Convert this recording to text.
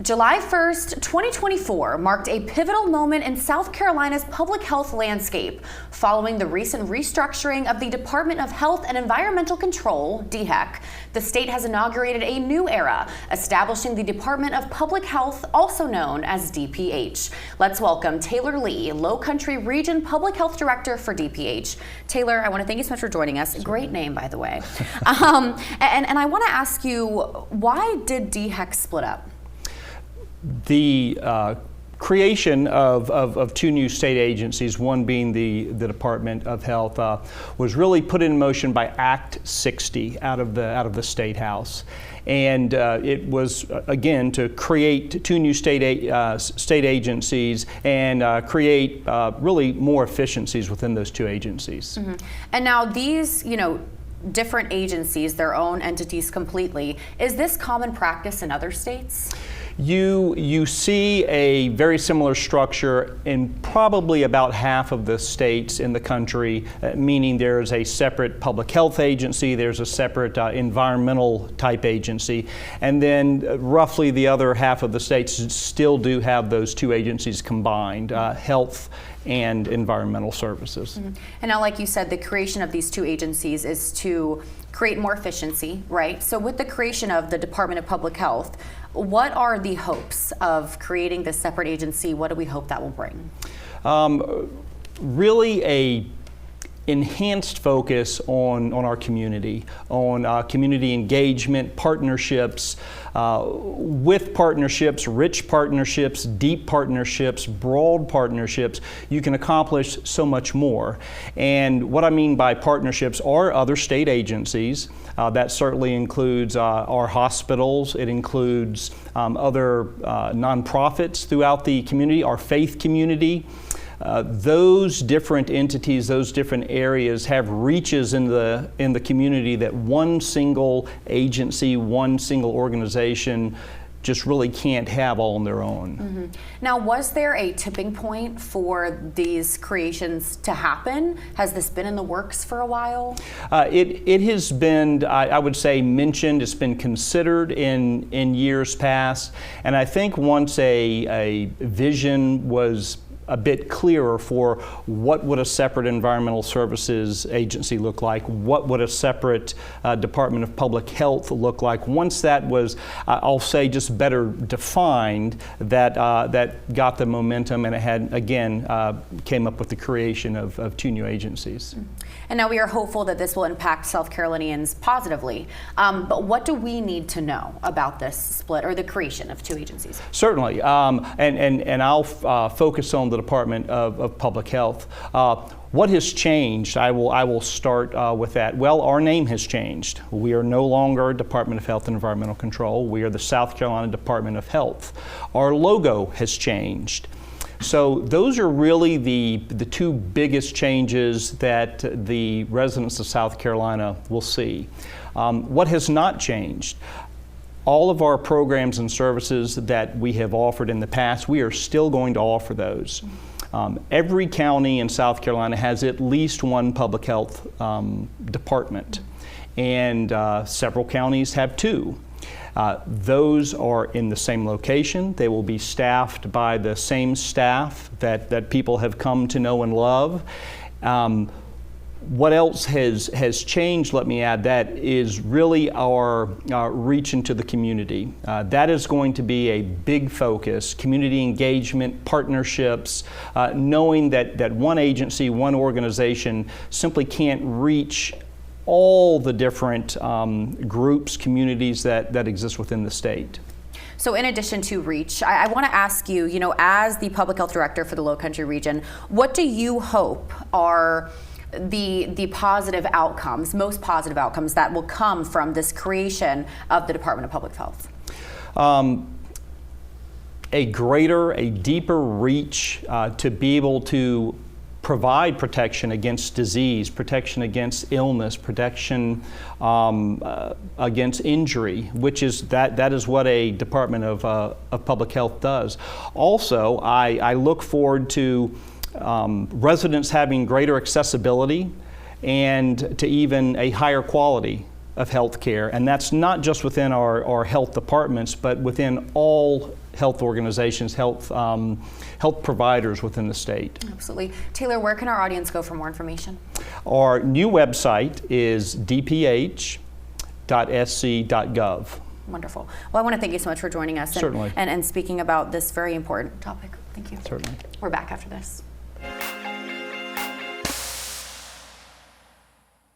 July 1st, 2024 marked a pivotal moment in South Carolina's public health landscape following the recent restructuring of the Department of Health and Environmental Control, DHEC. The state has inaugurated a new era, establishing the Department of Public Health, also known as DPH. Let's welcome Taylor Lee, Lowcountry Region Public Health Director for DPH. Taylor, I want to thank you so much for joining us. Great name, by the way. And I want to ask you, why did DHEC split up? The creation of two new state agencies, one being the Department of Health, was really put in motion by Act 60 out of the State House, and it was again to create two new state agencies and create really more efficiencies within those two agencies. Mm-hmm. And now these, different agencies, their own entities completely. Is this common practice in other states? You see a very similar structure in probably about half of the states in the country, meaning there's a separate public health agency, there's a separate environmental type agency, and then roughly the other half of the states still do have those two agencies combined, health and environmental services. Mm-hmm. And now, like you said, the creation of these two agencies is to create more efficiency, right? So with the creation of the Department of Public Health, what are the hopes of creating this separate agency? What do we hope that will bring? Really a enhanced focus on our community, on community engagement, partnerships, with partnerships, rich partnerships, deep partnerships, broad partnerships, you can accomplish so much more. And what I mean by partnerships are other state agencies. That certainly includes our hospitals. It includes other nonprofits throughout the community, our faith community. Those different entities, those different areas have reaches in the community that one single agency, one single organization just really can't have all on their own. Mm-hmm. Now, was there a tipping point for these creations to happen? Has this been in the works for a while? It has been, I would say, mentioned. It's been considered in years past, and I think once a vision was a bit clearer for what would a separate environmental services agency look like, what would a separate Department of Public Health look like. Once that was, I'll say, just better defined, that got the momentum, and it had, again, came up with the creation of two new agencies. And now we are hopeful that this will impact South Carolinians positively. But what do we need to know about this split or the creation of two agencies? Certainly, and I'll focus on the Department of Public Health. What has changed? I will start with that. Well, our name has changed. We are no longer Department of Health and Environmental Control. We are the South Carolina Department of Health. Our logo has changed. So those are really the two biggest changes that the residents of South Carolina will see. What has not changed? All of our programs and services that we have offered in the past, we are still going to offer those. Every county in South Carolina has at least one public health department, and several counties have two. Those are in the same location. They will be staffed by the same staff that people have come to know and love. What else has changed, let me add, that is really our reach into the community. That is going to be a big focus, community engagement, partnerships, knowing that one agency, one organization simply can't reach all the different groups, communities that exist within the state. So in addition to reach, I want to ask you, as the Public Health Director for the Lowcountry Region, what do you hope are the positive outcomes, most positive outcomes that will come from this creation of the Department of Public Health? A deeper reach to be able to provide protection against disease, protection against illness, protection against injury, which is that is what a Department of Public Health does. Also, I look forward to residents having greater accessibility and to even a higher quality of healthcare, and that's not just within our health departments, but within all health organizations, health providers within the state. Absolutely. Taylor, where can our audience go for more information? Our new website is dph.sc.gov. Wonderful. Well, I want to thank you so much for joining us Certainly. and speaking about this very important topic. Thank you. Certainly. We're back after this.